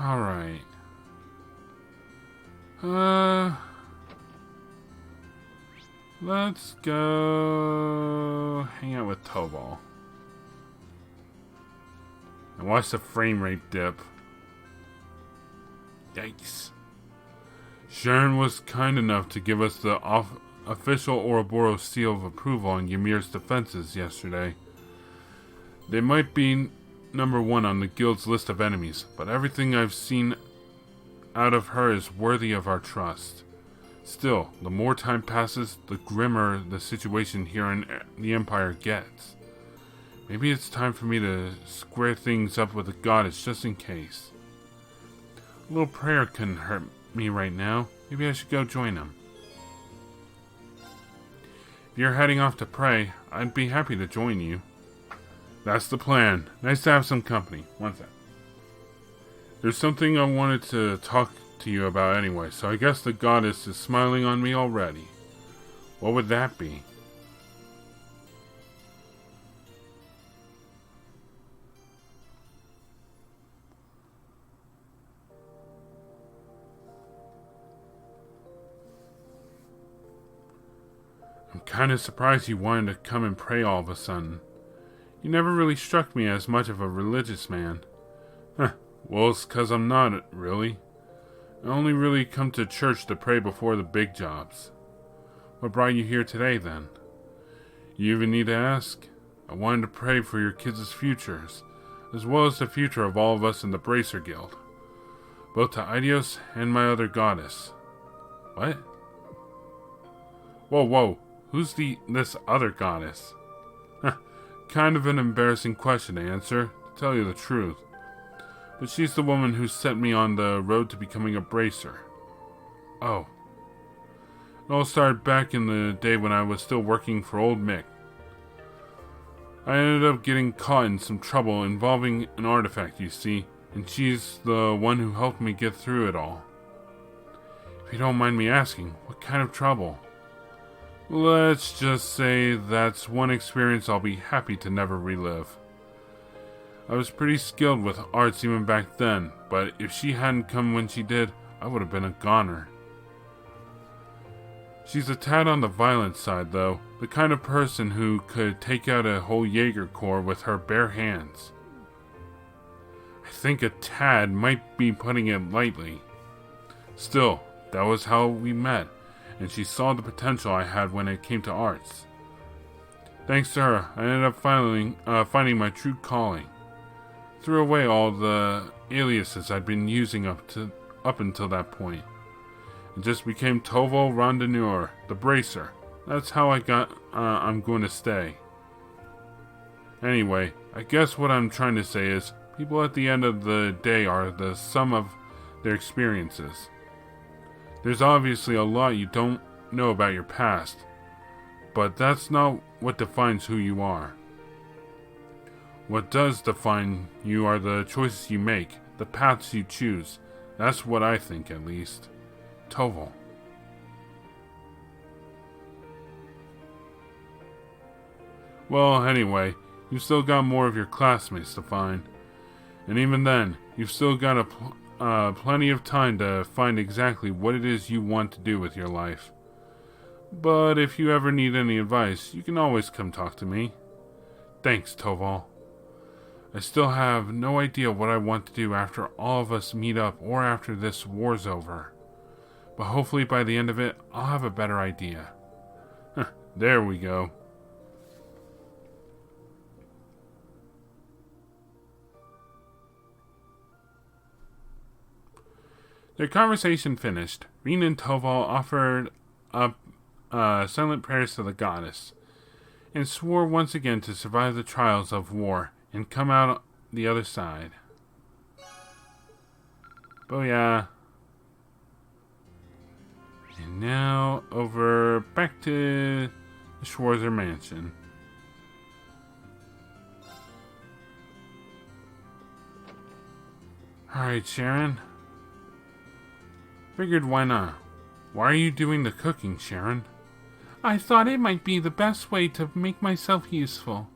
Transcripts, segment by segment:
Alright. Let's go hang out with Tobal. And watch the frame rate dip. Yikes. Sharon was kind enough to give us the official Ouroboros seal of approval on Ymir's defenses yesterday. They might be number 1 on the guild's list of enemies, but everything I've seen out of her is worthy of our trust. Still, the more time passes, the grimmer the situation here in the Empire gets. Maybe it's time for me to square things up with the goddess just in case. A little prayer couldn't hurt me right now. Maybe I should go join him. If you're heading off to pray, I'd be happy to join you. That's the plan. Nice to have some company. One sec. There's something I wanted to talk to you about anyway, so I guess the goddess is smiling on me already. What would that be? I'm kind of surprised you wanted to come and pray all of a sudden. You never really struck me as much of a religious man. Huh, well, it's 'cause I'm not, really. I only really come to church to pray before the big jobs. What brought you here today, then? You even need to ask? I wanted to pray for your kids' futures, as well as the future of all of us in the Bracer Guild. Both to Idios and my other goddess. What? Whoa. Who's this other goddess? Kind of an embarrassing question to answer, to tell you the truth. But she's the woman who set me on the road to becoming a bracer. Oh. It all started back in the day when I was still working for old Mick. I ended up getting caught in some trouble involving an artifact, you see, and she's the one who helped me get through it all. If you don't mind me asking, what kind of trouble? Let's just say that's one experience I'll be happy to never relive. I was pretty skilled with arts even back then, but if she hadn't come when she did, I would have been a goner. She's a tad on the violent side, though, the kind of person who could take out a whole Jaeger Corps with her bare hands. I think a tad might be putting it lightly. Still, that was how we met, and she saw the potential I had when it came to arts. Thanks to her, I ended up finding my true calling. Threw away all the aliases I'd been using up until that point. It just became Tovo Rondineur, the Bracer. That's how I'm going to stay. Anyway, I guess what I'm trying to say is, people at the end of the day are the sum of their experiences. There's obviously a lot you don't know about your past, but that's not what defines who you are. What does define you are the choices you make, the paths you choose. That's what I think, at least. Toval. Well, anyway, you've still got more of your classmates to find. And even then, you've still got plenty of time to find exactly what it is you want to do with your life. But if you ever need any advice, you can always come talk to me. Thanks, Toval. I still have no idea what I want to do after all of us meet up or after this war's over. But hopefully by the end of it, I'll have a better idea. There we go. Their conversation finished, Reen and Toval offered up silent prayers to the goddess, and swore once again to survive the trials of war and come out the other side. Booyah. And now over back to the Schwarzer mansion. Alright, Sharon. Figured why not? Why are you doing the cooking, Sharon? I thought it might be the best way to make myself useful.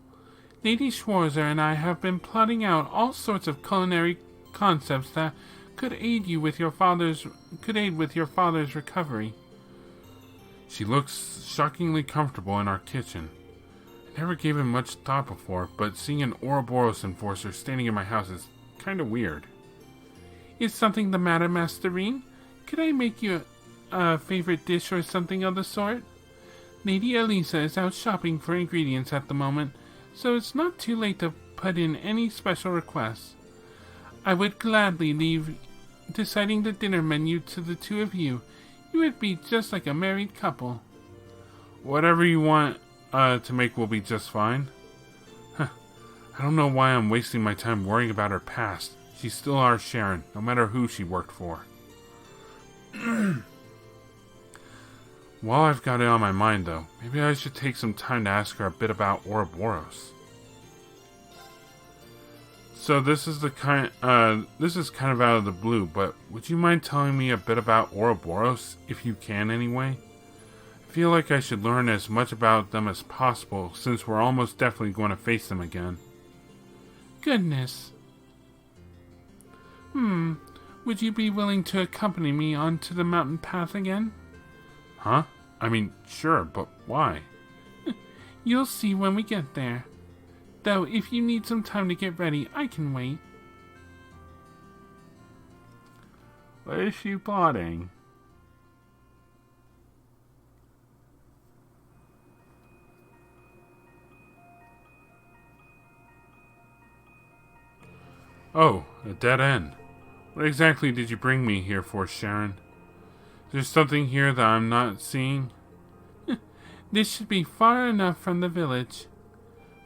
Lady Schwarzer and I have been plotting out all sorts of culinary concepts that could aid with your father's recovery. She looks shockingly comfortable in our kitchen. I never gave it much thought before, but seeing an Ouroboros enforcer standing in my house is kind of weird. Is something the matter, Master Reen? Could I make you a favorite dish or something of the sort? Lady Elisa is out shopping for ingredients at the moment, so it's not too late to put in any special requests. I would gladly leave deciding the dinner menu to the two of you. You would be just like a married couple. Whatever you want to make will be just fine. I don't know why I'm wasting my time worrying about her past. She's still our Sharon, no matter who she worked for. While I've got it on my mind, though, maybe I should take some time to ask her a bit about Ouroboros. So this is kind of out of the blue, but would you mind telling me a bit about Ouroboros, if you can anyway? I feel like I should learn as much about them as possible, since we're almost definitely going to face them again. Goodness. Would you be willing to accompany me onto the mountain path again? Huh? I mean, sure, but why? You'll see when we get there. Though, if you need some time to get ready, I can wait. What is she plotting? Oh, a dead end. What exactly did you bring me here for, Sharon? Is there something here that I'm not seeing? This should be far enough from the village.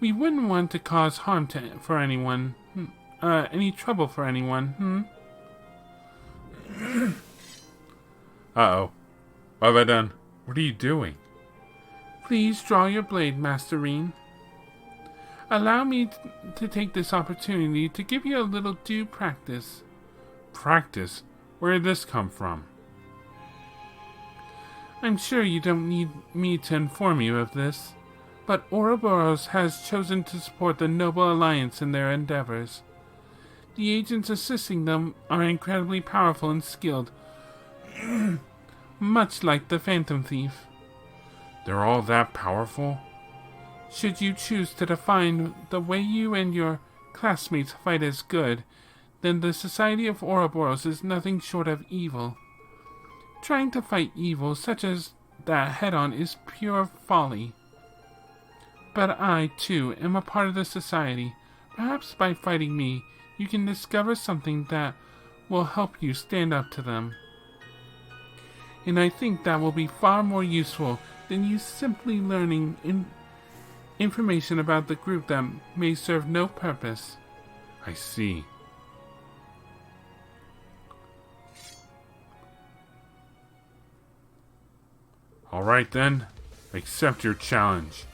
We wouldn't want to cause harm for anyone. Any trouble for anyone, Uh-oh. What have I done? What are you doing? Please draw your blade, Master Reen. Allow me to take this opportunity to give you a little due practice. Practice? Where did this come from? I'm sure you don't need me to inform you of this, but Ouroboros has chosen to support the Noble Alliance in their endeavors. The agents assisting them are incredibly powerful and skilled, much like the Phantom Thief. They're all that powerful? Should you choose to define the way you and your classmates fight as good, then the Society of Ouroboros is nothing short of evil. Trying to fight evil such as that head-on is pure folly. But I, too, am a part of the society. Perhaps by fighting me, you can discover something that will help you stand up to them. And I think that will be far more useful than you simply learning information about the group that may serve no purpose. I see. All right then, accept your challenge.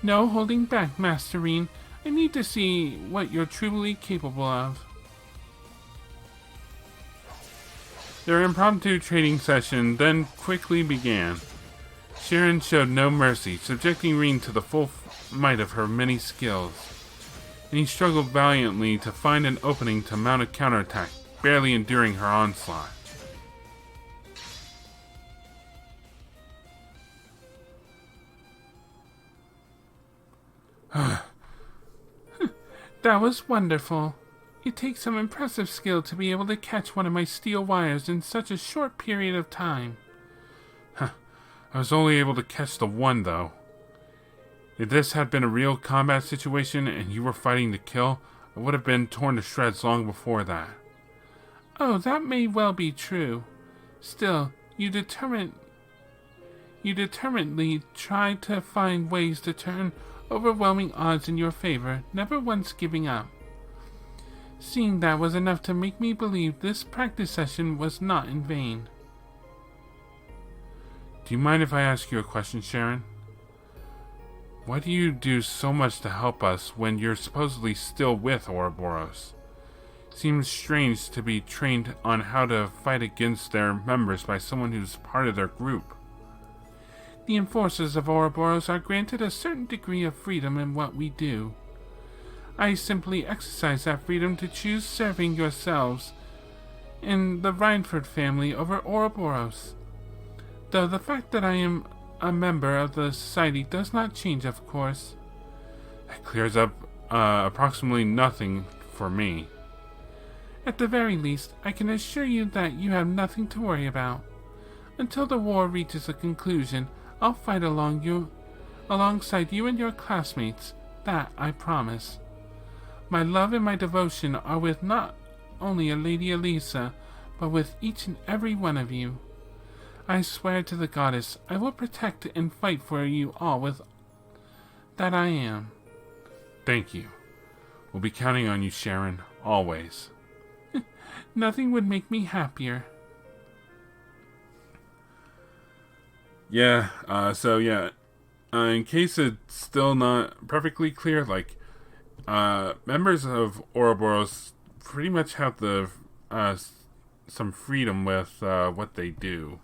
No holding back, Master Reen. I need to see what you're truly capable of. Their impromptu trading session then quickly began. Sharon showed no mercy, subjecting Reen to the full might of her many skills, and he struggled valiantly to find an opening to mount a counterattack, barely enduring her onslaught. That was wonderful. It takes some impressive skill to be able to catch one of my steel wires in such a short period of time. I was only able to catch the one, though. If this had been a real combat situation and you were fighting to kill, I would have been torn to shreds long before that. Oh, that may well be true. Still, you determinedly tried to find ways to turn overwhelming odds in your favor, never once giving up. Seeing that was enough to make me believe this practice session was not in vain. Do you mind if I ask you a question, Sharon? Why do you do so much to help us when you're supposedly still with Ouroboros? Seems strange to be trained on how to fight against their members by someone who's part of their group. The enforcers of Ouroboros are granted a certain degree of freedom in what we do. I simply exercise that freedom to choose serving yourselves and the Rhineford family over Ouroboros. Though the fact that I am a member of the society does not change, of course. That clears up approximately nothing for me. At the very least, I can assure you that you have nothing to worry about. Until the war reaches a conclusion, I'll fight alongside you and your classmates. That I promise. My love and my devotion are with not only a Lady Elisa, but with each and every one of you. I swear to the goddess I will protect and fight for you all with that I am. Thank you. We'll be counting on you, Sharon, always. Nothing would make me happier. Yeah, in case it's still not perfectly clear, like, members of Ouroboros pretty much have some freedom with what they do.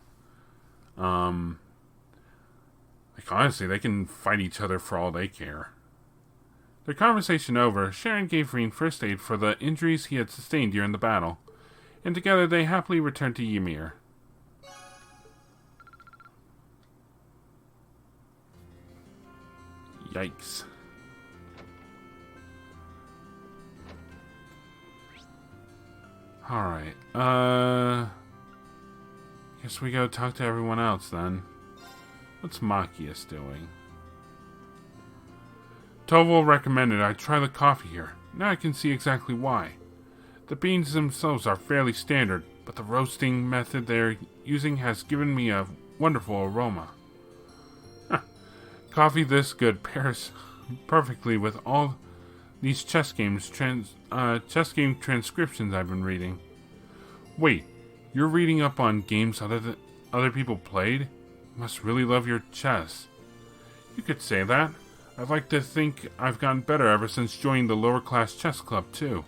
Like, honestly, they can fight each other for all they care. Their conversation over, Sharon gave Reen first aid for the injuries he had sustained during the battle, and together they happily returned to Ymir. Yikes. Alright, guess we go talk to everyone else then. What's Machias doing? Toval recommended I try the coffee here. Now I can see exactly why. The beans themselves are fairly standard, but the roasting method they're using has given me a wonderful aroma. Coffee this good pairs perfectly with all these chess game transcriptions I've been reading. Wait, you're reading up on games other people played? You must really love your chess. You could say that. I'd like to think I've gotten better ever since joining the lower class chess club too.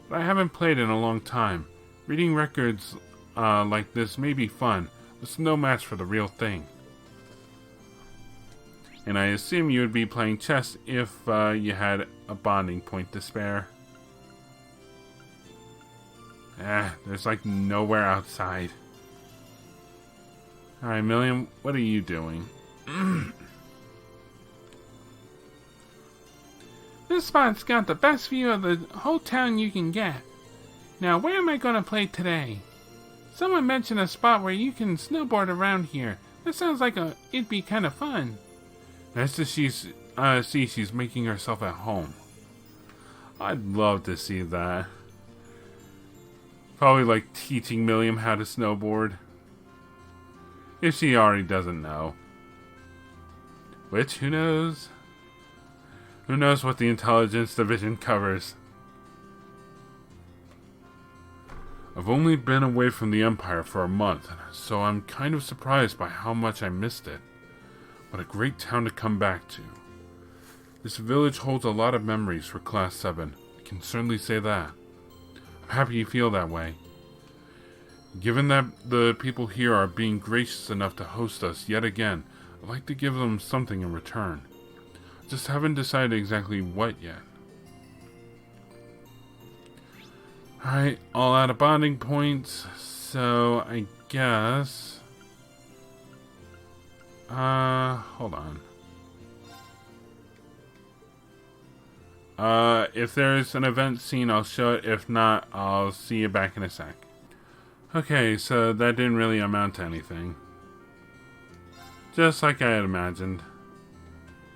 But I haven't played in a long time. Reading records like this may be fun, but it's no match for the real thing. And I assume you would be playing chess if you had a bonding point to spare. There's like nowhere outside. Alright, Milliam, what are you doing? This spot's got the best view of the whole town you can get. Now, where am I going to play today? Someone mentioned a spot where you can snowboard around here. That sounds like it'd be kind of fun. Nice to see she's making herself at home. I'd love to see that. Probably like teaching Milliam how to snowboard. If she already doesn't know. Which, who knows? Who knows what the intelligence division covers? I've only been away from the Empire for a month, so I'm kind of surprised by how much I missed it. What a great town to come back to. This village holds a lot of memories for Class 7. I can certainly say that. I'm happy you feel that way. Given that the people here are being gracious enough to host us yet again, I'd like to give them something in return. I just haven't decided exactly what yet. Alright, all out of bonding points, so I guess... hold on. If there's an event scene, I'll show it. If not, I'll see you back in a sec. Okay, so that didn't really amount to anything. Just like I had imagined.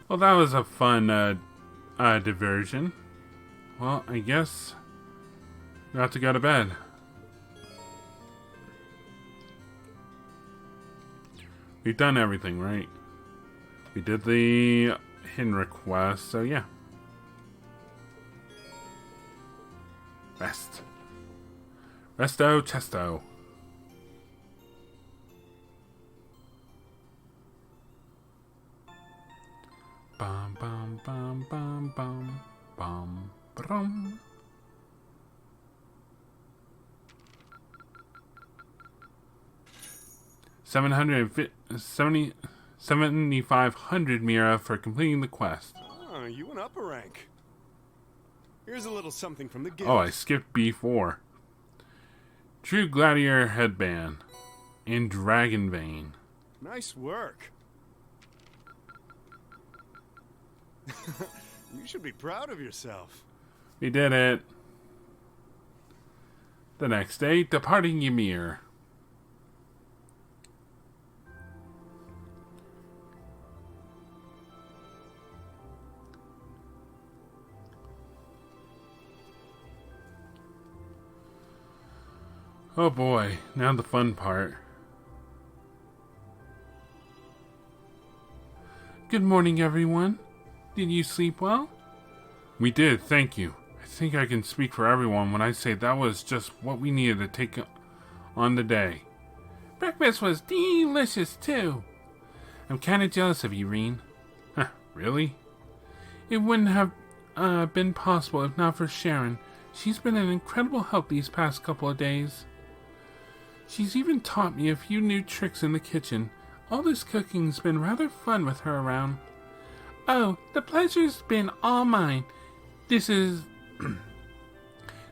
Well, that was a fun, diversion. Well, I guess we have to go to bed. We've done everything, right? We did the hidden request, so yeah. Rest. Resto chesto. Bum bum bum bum bum bum brum. $7,500 Mira for completing the quest. Oh, you went up a rank. Here's a little something from the guild. Oh, I skipped B4. True gladiator headband. And dragon vein. Nice work. You should be proud of yourself. We did it. The next day, departing Ymir. Oh boy, now the fun part. Good morning, everyone. Did you sleep well? We did, thank you. I think I can speak for everyone when I say that was just what we needed to take on the day. Breakfast was delicious, too. I'm kind of jealous of you, Reen. Huh, really? It wouldn't have been possible if not for Sharon. She's been an incredible help these past couple of days. She's even taught me a few new tricks in the kitchen. All this cooking's been rather fun with her around. Oh, the pleasure's been all mine. This has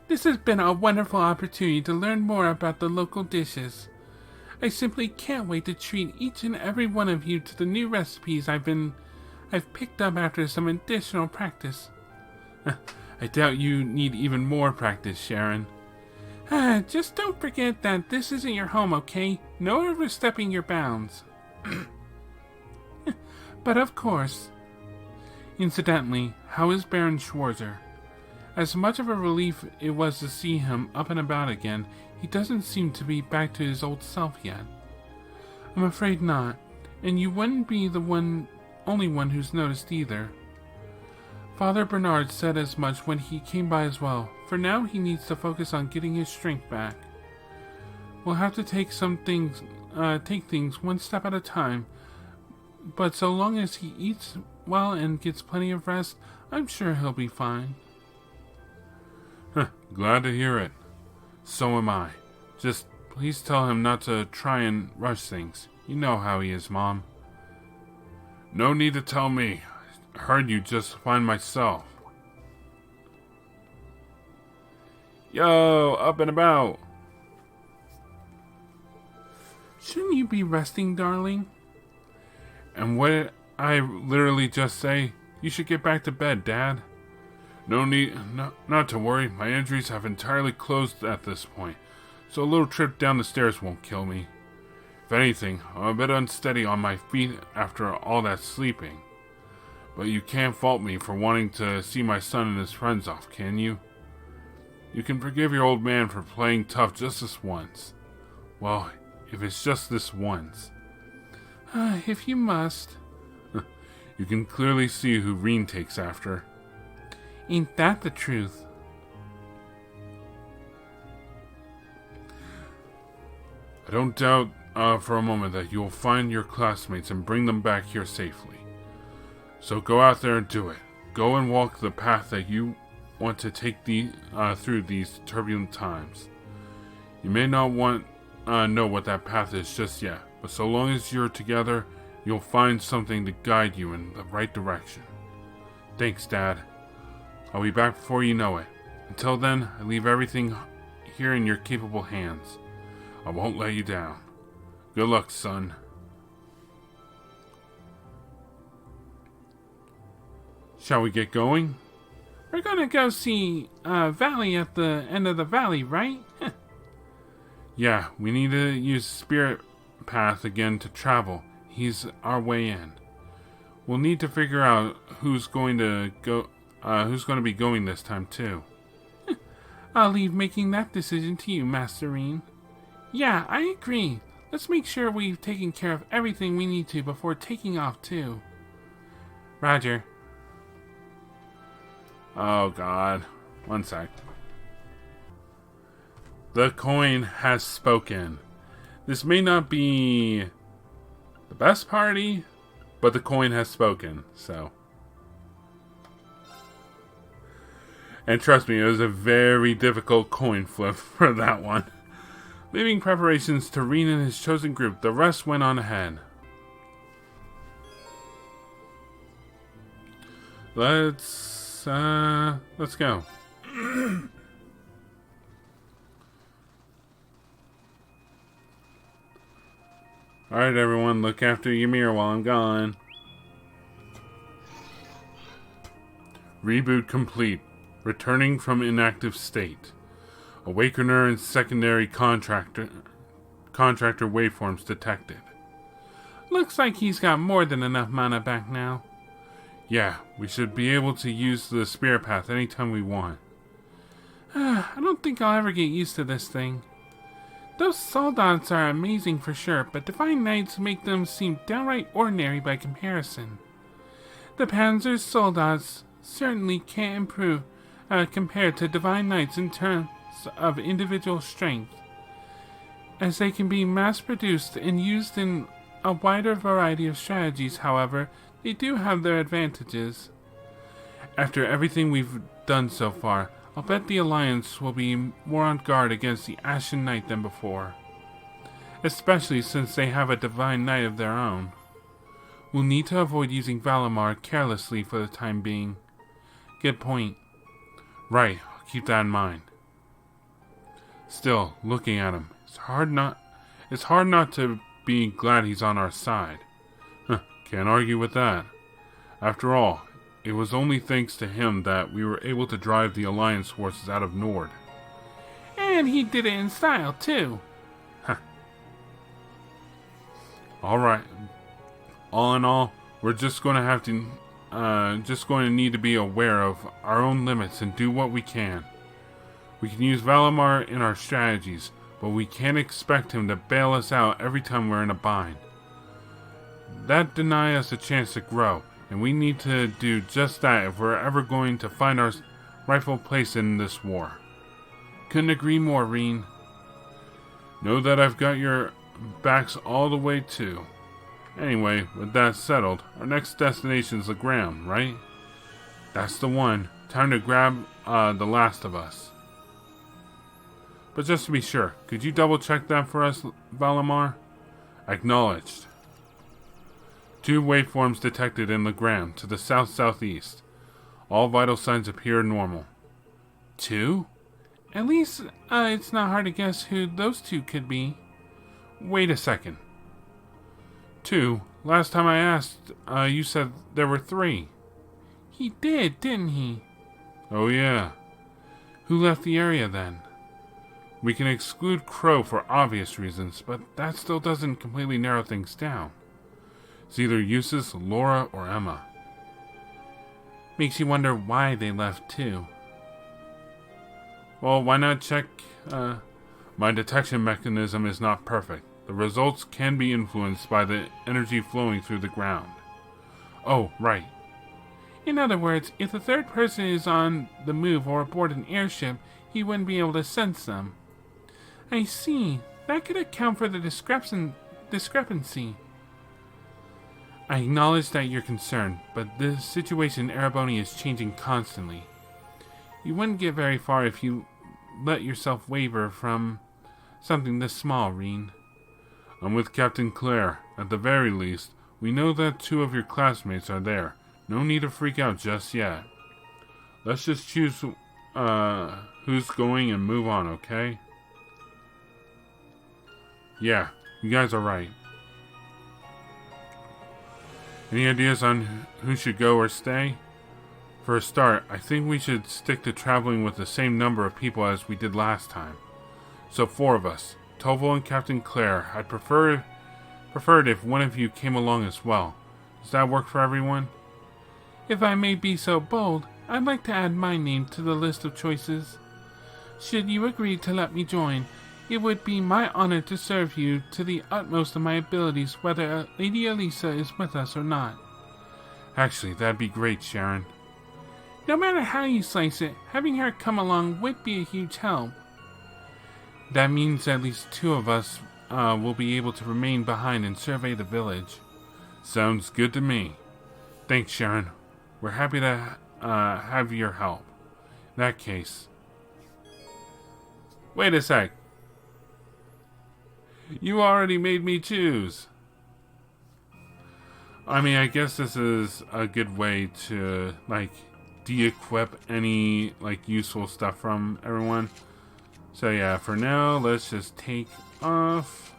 been a wonderful opportunity to learn more about the local dishes. I simply can't wait to treat each and every one of you to the new recipes I've picked up after some additional practice. I doubt you need even more practice, Sharon. Just don't forget that this isn't your home, okay? No overstepping your bounds. But of course. Incidentally, how is Baron Schwarzer? As much of a relief it was to see him up and about again, he doesn't seem to be back to his old self yet. I'm afraid not, and you wouldn't be the only one who's noticed either. Father Bernard said as much when he came by as well. For now, he needs to focus on getting his strength back. We'll have to take things one step at a time. But so long as he eats well and gets plenty of rest, I'm sure he'll be fine. Glad to hear it. So am I. Just please tell him not to try and rush things. You know how he is, Mom. No need to tell me. I heard you just fine myself. Yo, up and about. Shouldn't you be resting, darling? And what did I literally just say? You should get back to bed, Dad. No need, not to worry. My injuries have entirely closed at this point, so a little trip down the stairs won't kill me. If anything, I'm a bit unsteady on my feet after all that sleeping. But you can't fault me for wanting to see my son and his friends off, can you? You can forgive your old man for playing tough just this once. Well, if it's just this once. If you must. You can clearly see who Reen takes after. Ain't that the truth? I don't doubt for a moment that you'll find your classmates and bring them back here safely. So go out there and do it. Go and walk the path that you want to take through these turbulent times. You may not know what that path is just yet, but so long as you're together, you'll find something to guide you in the right direction. Thanks, Dad. I'll be back before you know it. Until then, I leave everything here in your capable hands. I won't let you down. Good luck, son. Shall we get going? We're gonna go see Valley at the end of the valley, right? Yeah, we need to use Spirit Path again to travel. He's our way in. We'll need to figure out who's going to be going this time too. I'll leave making that decision to you, Masterine. Yeah, I agree. Let's make sure we've taken care of everything we need to before taking off too. Roger. Oh God. One sec. The coin has spoken. This may not be the best party, but the coin has spoken, so. And trust me, it was a very difficult coin flip for that one. Leaving preparations to Reen and his chosen group, the rest went on ahead. Let's go. Alright, everyone, look after Ymir while I'm gone. Reboot complete. Returning from inactive state. Awakener and secondary contractor waveforms detected. Looks like he's got more than enough mana back now. Yeah, we should be able to use the spirit path anytime we want. I don't think I'll ever get used to this thing. Those soldads are amazing for sure, but Divine Knights make them seem downright ordinary by comparison. The Panzer soldads certainly can't improve compared to Divine Knights in terms of individual strength, as they can be mass-produced and used in a wider variety of strategies. However, they do have their advantages. After everything we've done so far, I'll bet the Alliance will be more on guard against the Ashen Knight than before. Especially since they have a Divine Knight of their own. We'll need to avoid using Valimar carelessly for the time being. Good point. Right, I'll keep that in mind. Still, looking at him, it's hard not to be glad he's on our side. Can't argue with that. After all, it was only thanks to him that we were able to drive the Alliance forces out of Nord. And he did it in style, too. Alright. All in all, we're just going to need to be aware of our own limits and do what we can. We can use Valimar in our strategies, but we can't expect him to bail us out every time we're in a bind. That'd deny us a chance to grow, and we need to do just that if we're ever going to find our rightful place in this war. Couldn't agree more, Reen. Know that I've got your backs all the way too. Anyway, with that settled, our next destination's Legram, right? That's the one. Time to grab the last of us. But just to be sure, could you double check that for us, Valimar? Acknowledged. 2 waveforms detected in Legram to the south-southeast. All vital signs appear normal. 2? At least it's not hard to guess who those 2 could be. Wait a second. 2? Last time I asked, you said there were 3. He did, didn't he? Oh yeah. Who left the area then? We can exclude Crow for obvious reasons, but that still doesn't completely narrow things down. It's either Eustace, Laura, or Emma. Makes you wonder why they left too. Well, why not check? My detection mechanism is not perfect. The results can be influenced by the energy flowing through the ground. Oh, right. In other words, if the third person is on the move or aboard an airship, he wouldn't be able to sense them. I see. That could account for the discrepancy. I acknowledge that you're concerned, but the situation in Ereboni is changing constantly. You wouldn't get very far if you let yourself waver from something this small, Reen. I'm with Captain Claire. At the very least, we know that 2 of your classmates are there. No need to freak out just yet. Let's just choose who's going and move on, okay? Yeah, you guys are right. Any ideas on who should go or stay? For a start, I think we should stick to traveling with the same number of people as we did last time. So 4 of us, Toval and Captain Claire. I'd prefer it if one of you came along as well. Does that work for everyone? If I may be so bold, I'd like to add my name to the list of choices. Should you agree to let me join, it would be my honor to serve you to the utmost of my abilities, whether Lady Elisa is with us or not. Actually, that'd be great, Sharon. No matter how you slice it, having her come along would be a huge help. That means at least 2 of us will be able to remain behind and survey the village. Sounds good to me. Thanks, Sharon. We're happy to have your help. In that case... Wait a sec. You already made me choose. I mean, I guess this is a good way to, like, de-equip any, like, useful stuff from everyone. So yeah, for now, let's just take off.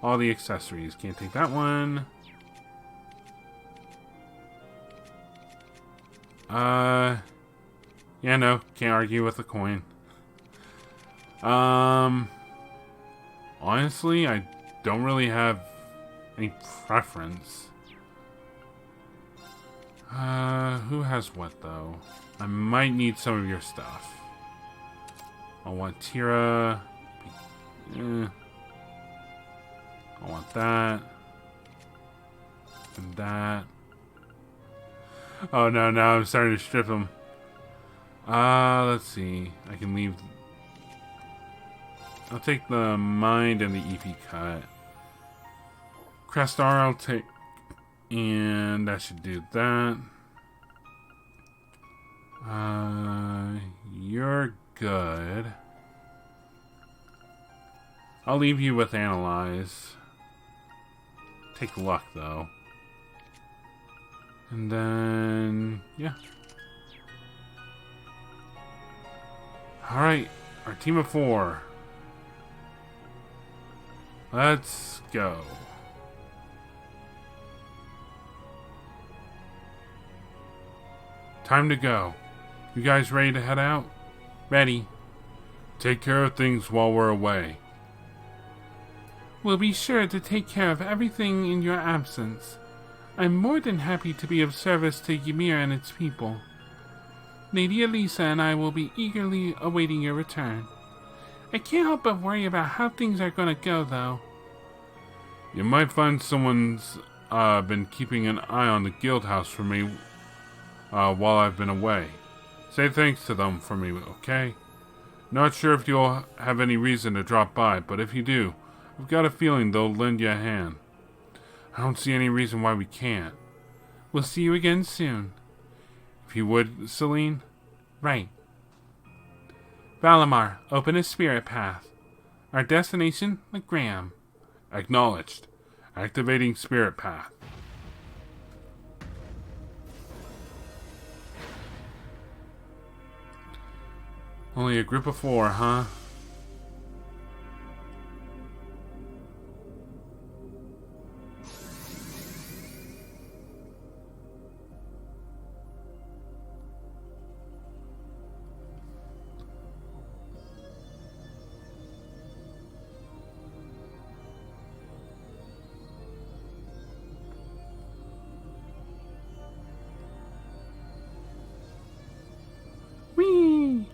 All the accessories. Can't take that one. Yeah, no. Can't argue with the coin. Honestly, I don't really have any preference. Who has what, though? I might need some of your stuff. I want Tira. I want that. And that. Oh, no, now I'm starting to strip them. Let's see. I can leave. I'll take the mind and the EP cut. Crestar I'll take. And that should do that. You're good. I'll leave you with Analyze. Take luck, though. And then, yeah. Alright, our team of 4. Let's go. Time to go. You guys ready to head out? Ready. Take care of things while we're away. We'll be sure to take care of everything in your absence. I'm more than happy to be of service to Ymir and its people. Lady Elisa and I will be eagerly awaiting your return. I can't help but worry about how things are going to go, though. You might find someone's been keeping an eye on the guild house for me while I've been away. Say thanks to them for me, okay? Not sure if you'll have any reason to drop by, but if you do, I've got a feeling they'll lend you a hand. I don't see any reason why we can't. We'll see you again soon. If you would, Celine? Right. Valimar, open a spirit path. Our destination, Legram. Acknowledged. Activating spirit path. Only a group of 4, huh? Whee!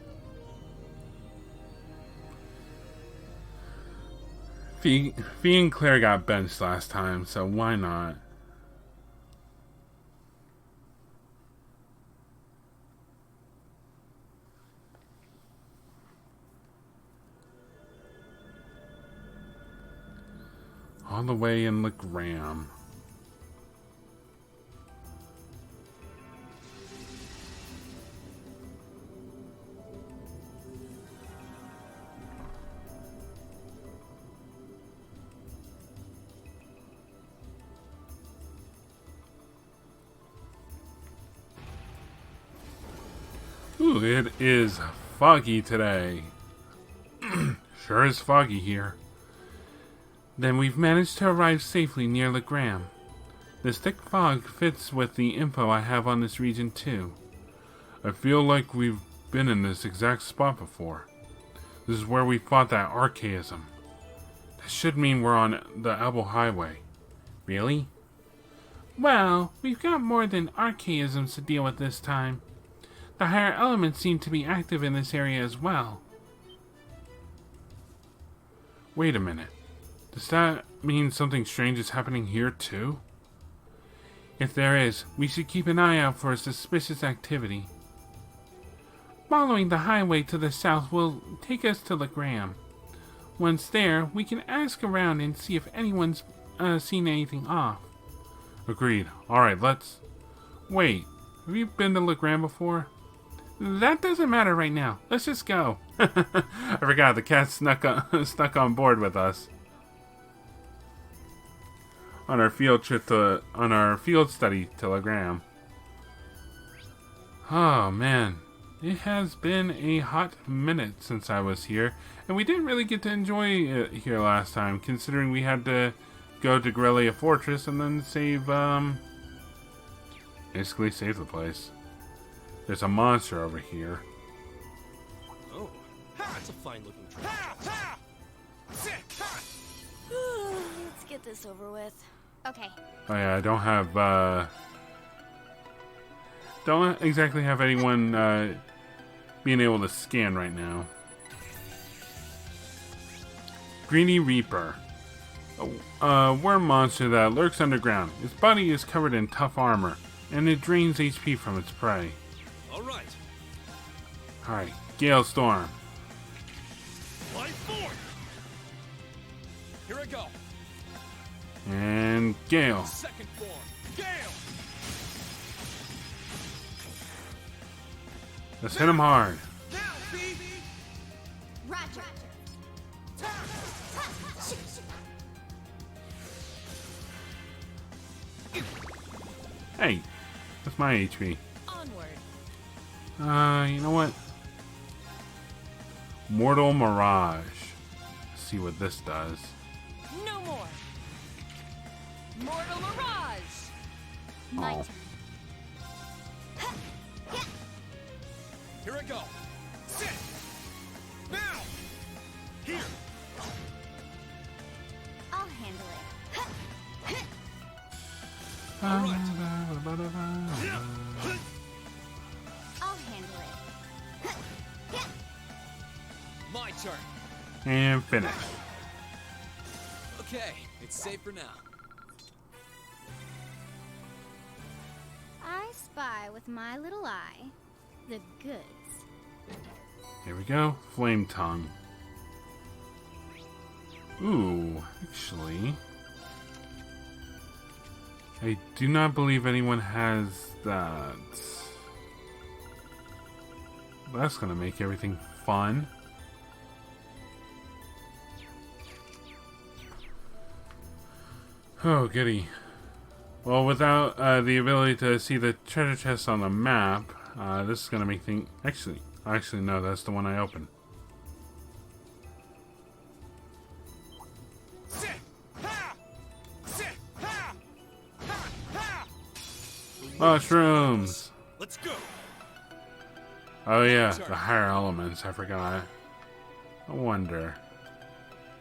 Fee and Claire got benched last time, so why not? All the way in Legram. Ooh, it is foggy today. Sure is foggy here. Then we've managed to arrive safely near Legram. This thick fog fits with the info I have on this region too. I feel like we've been in this exact spot before. This is where we fought that archaism. That should mean we're on the Abel Highway. Really? Well, we've got more than archaisms to deal with this time. The higher elements seem to be active in this area as well. Wait a minute. Does that mean something strange is happening here too? If there is, we should keep an eye out for suspicious activity. Following the highway to the south will take us to Legram. Once there, we can ask around and see if anyone's seen anything off. Agreed. Alright, let's... Wait, have you been to Legram before? That doesn't matter right now. Let's just go. I forgot, the cat snuck on board with us. On our field study to Legram. Oh man, It has been a hot minute since I was here, and we didn't really get to enjoy it here last time, considering we had to go to Guerrilla Fortress and then save, basically save the place. There's a monster over here. Oh, that's a fine-looking tree. Let's get this over with. Okay. Oh yeah, I don't have, don't exactly have anyone, being able to scan right now. Greedy Reaper. A worm monster that lurks underground. Its body is covered in tough armor, and it drains HP from its prey. Alright. Alright, Gale Storm. Light forth! Here I go. And Gale. Second form. Gale! Let's hit him hard. Now, baby! Roger. Hey, that's my HP. Onward. You know what? Mortal Mirage. Let's see what this does. No more. Mortal Mirage. My Oh. turn. Here I go. Sit! Now! Here! I'll handle it. All right. I'll handle it. My turn. And finish. Okay, it's safe for now. I spy with my little eye the goods. Here we go. Flame Tongue. Ooh, actually, I do not believe anyone has that. That's gonna make everything fun. Oh, goody. Well, without the ability to see the treasure chest on the map, this is gonna make things... Actually, no, that's the one I opened. Sit! Ha! Sit! Ha! Ha! Ha! Mushrooms! Let's go. Oh yeah, the higher elements, I forgot. I wonder.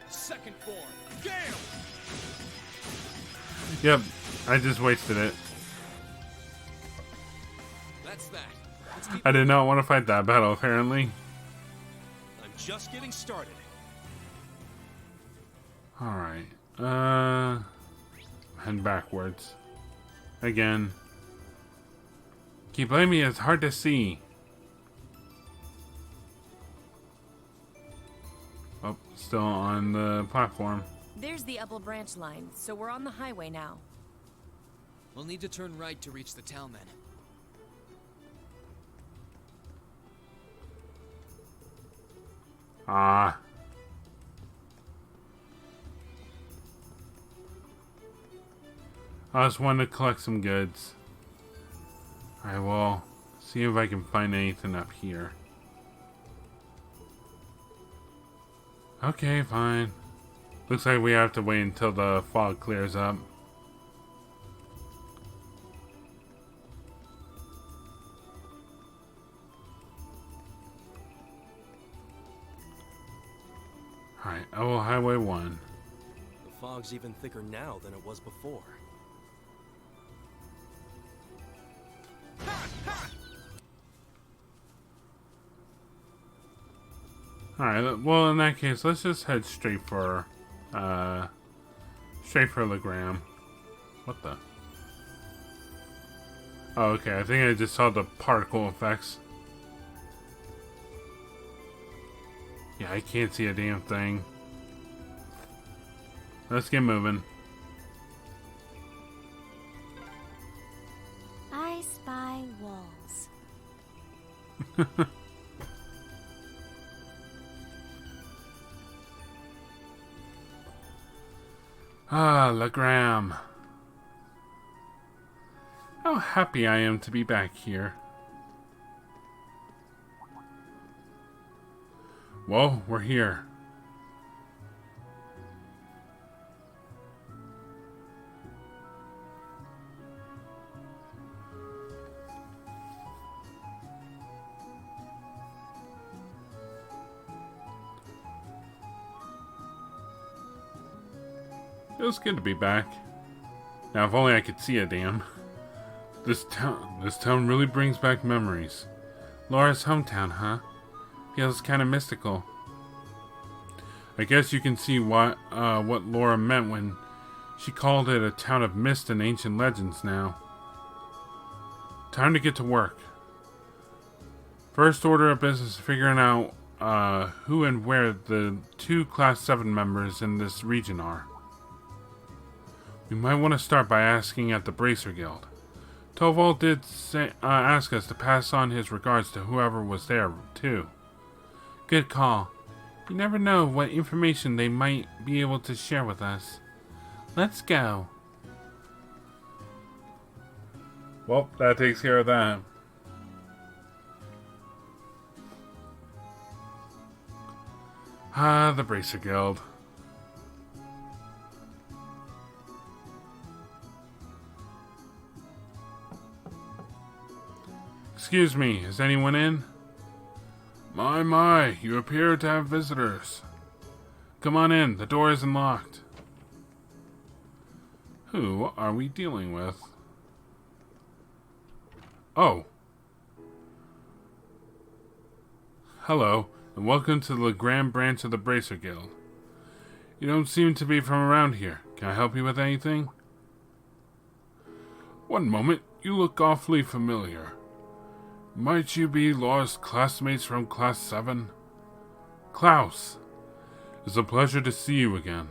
Second form. Gale! Yep, I just wasted it. That's that. Let's keep I did not want to fight that battle, apparently. I'm just getting started. Alright, head backwards. Again. Keep blaming me, it's hard to see. Oh, still on the platform. There's the Upper Branch line, so we're on the highway now. We'll need to turn right to reach the town then. Ah. I just wanted to collect some goods. I will see if I can find anything up here. Okay, fine. Looks like we have to wait until the fog clears up. Alright, oh, Highway 1. The fog's even thicker now than it was before. Alright, well in that case, let's just head straight for Legram. What the? Oh, okay, I think I just saw the particle effects. Yeah, I can't see a damn thing. Let's get moving. I spy walls. Ah, Legram. How happy I am to be back here. Well, we're here. It was good to be back. Now, if only I could see a damn. This town really brings back memories. Laura's hometown, huh? Feels kind of mystical. I guess you can see what Laura meant when she called it a town of mist and ancient legends now. Time to get to work. First order of business is figuring out who and where the 2 Class 7 members in this region are. We might want to start by asking at the Bracer Guild. Toval did ask us to pass on his regards to whoever was there, too. Good call. You never know what information they might be able to share with us. Let's go. Well, that takes care of that. The Bracer Guild. Excuse me, is anyone in? My, you appear to have visitors. Come on in, the door isn't locked. Who are we dealing with? Oh. Hello, and welcome to the Legram branch of the Bracer Guild. You don't seem to be from around here. Can I help you with anything? One moment, you look awfully familiar. Might you be Laura's classmates from Class 7? Klaus! It's a pleasure to see you again.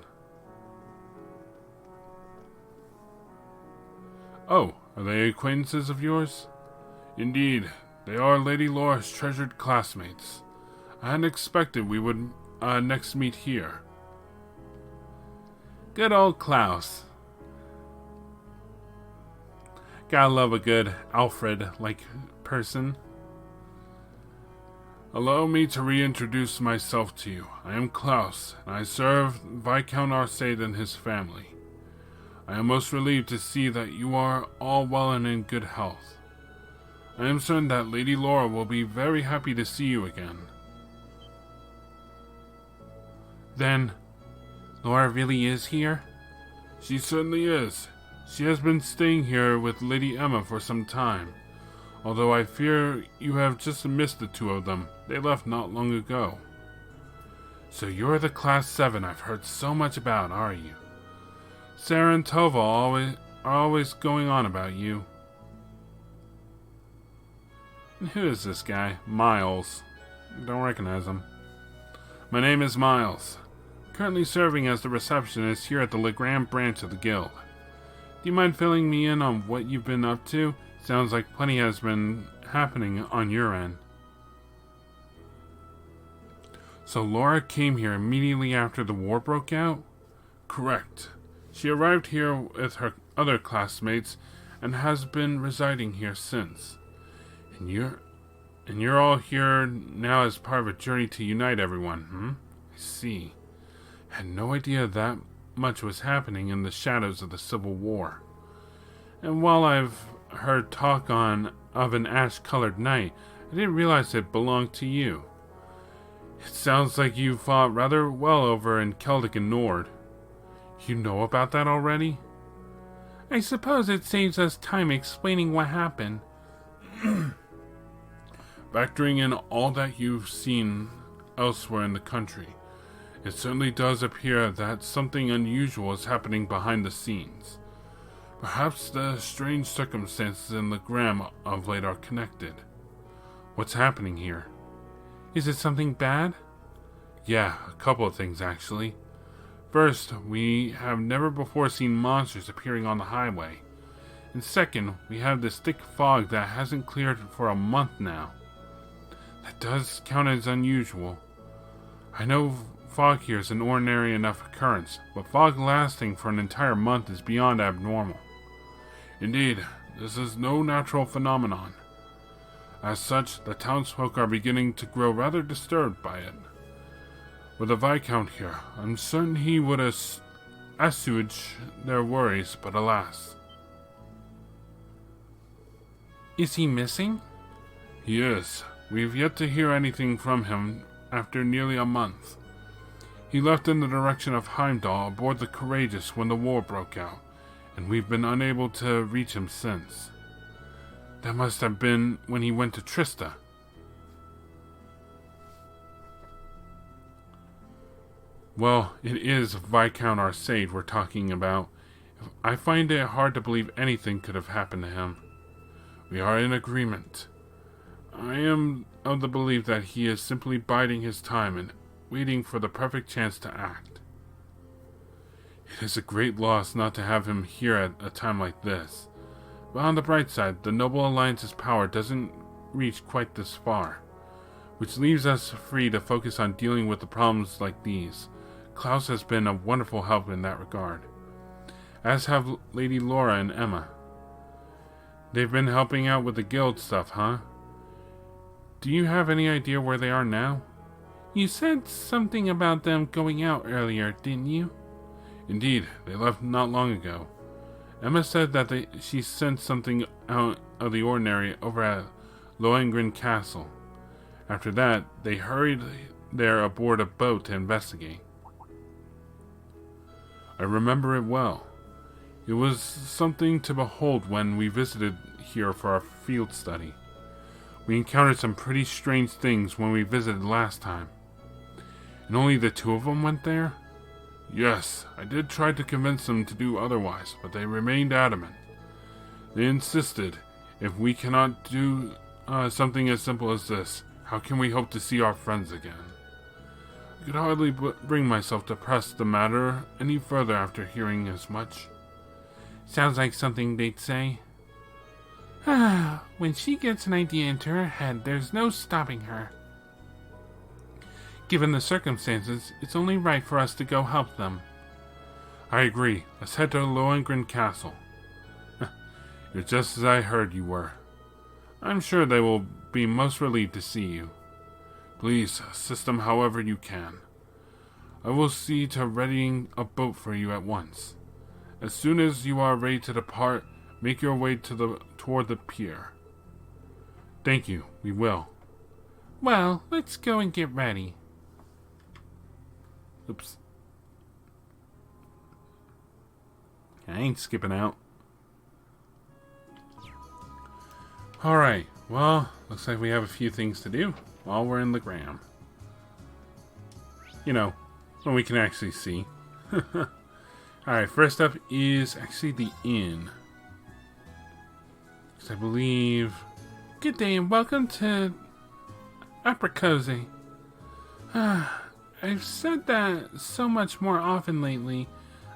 Oh, are they acquaintances of yours? Indeed, they are Lady Laura's treasured classmates. I hadn't expected we would next meet here. Good old Klaus. Gotta love a good Alfred-like person. Allow me to reintroduce myself to you. I am Klaus, and I serve Viscount Arcade and his family. I am most relieved to see that you are all well and in good health. I am certain that Lady Laura will be very happy to see you again. Then, Laura really is here? She certainly is. She has been staying here with Lady Emma for some time. Although I fear you have just missed the 2 of them. They left not long ago. So you're the Class 7 I've heard so much about, are you? Sarah and Tova are always going on about you. And who is this guy? Miles. Don't recognize him. My name is Miles. Currently serving as the receptionist here at the Legram branch of the guild. Do you mind filling me in on what you've been up to? Sounds like plenty has been happening on your end. So Laura came here immediately after the war broke out? Correct. She arrived here with her other classmates and has been residing here since. And you're all here now as part of a journey to unite everyone, I see. Had no idea that much was happening in the shadows of the Civil War. And while I've heard talk of an ash-colored knight, I didn't realize it belonged to you. It sounds like you fought rather well over in Celtic and Nord. You know about that already? I suppose it saves us time explaining what happened. Factoring in all that you've seen elsewhere in the country, it certainly does appear that something unusual is happening behind the scenes. Perhaps the strange circumstances in Legram of late are connected. What's happening here? Is it something bad? Yeah, a couple of things actually. First, we have never before seen monsters appearing on the highway. And second, we have this thick fog that hasn't cleared for a month now. That does count as unusual. I know fog here is an ordinary enough occurrence, but fog lasting for an entire month is beyond abnormal. Indeed, this is no natural phenomenon. As such, the townsfolk are beginning to grow rather disturbed by it. With a Viscount here, I'm certain he would assuage their worries, but alas. Is he missing? He is. We have yet to hear anything from him after nearly a month. He left in the direction of Heimdall aboard the Courageous when the war broke out, and we've been unable to reach him since. That must have been when he went to Trista. Well, it is Viscount Arcade we're talking about. I find it hard to believe anything could have happened to him. We are in agreement. I am of the belief that he is simply biding his time and waiting for the perfect chance to act. It is a great loss not to have him here at a time like this. But on the bright side, the Noble Alliance's power doesn't reach quite this far, which leaves us free to focus on dealing with the problems like these. Klaus has been a wonderful help in that regard, as have Lady Laura and Emma. They've been helping out with the guild stuff, huh? Do you have any idea where they are now? You said something about them going out earlier, didn't you? Indeed, they left not long ago. Emma said that she sensed something out of the ordinary over at Lohengrin Castle. After that, they hurried there aboard a boat to investigate. I remember it well. It was something to behold when we visited here for our field study. We encountered some pretty strange things when we visited last time. And only the two of them went there? Yes, I did try to convince them to do otherwise, but they remained adamant. They insisted, if we cannot do something as simple as this, how can we hope to see our friends again? I could hardly bring myself to press the matter any further after hearing as much. Sounds like something they'd say. When she gets an idea into her head, there's no stopping her. Given the circumstances, it's only right for us to go help them. I agree. Let's head to Lohengrin Castle. You're just as I heard you were. I'm sure they will be most relieved to see you. Please, assist them however you can. I will see to readying a boat for you at once. As soon as you are ready to depart, make your way toward the pier. Thank you, we will. Well, let's go and get ready. Oops. I ain't skipping out. Alright, well, looks like we have a few things to do while we're in Legram. You know, when we can actually see. Alright, first up is actually the inn. I believe... Good day and welcome to Apricot. I've said that so much more often lately.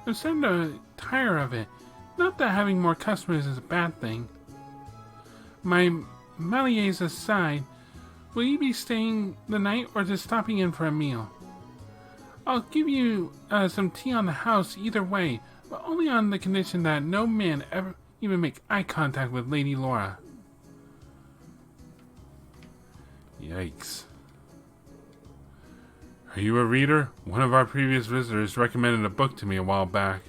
I'm starting to tire of it. Not that having more customers is a bad thing. My Maliers aside, will you be staying the night or just stopping in for a meal? I'll give you some tea on the house either way, but only on the condition that no man ever even make eye contact with Lady Laura. Yikes. Are you a reader? One of our previous visitors recommended a book to me a while back.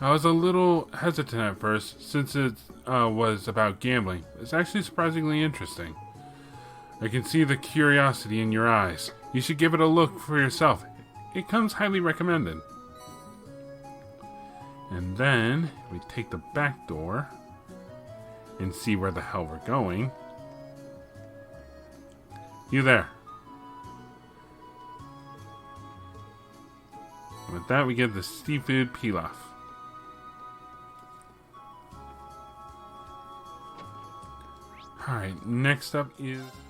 I was a little hesitant at first, since it was about gambling. It's actually surprisingly interesting. I can see the curiosity in your eyes. You should give it a look for yourself. It comes highly recommended. And then we take the back door and see where the hell we're going. You there. And with that, we get the seafood pilaf. Alright, next up is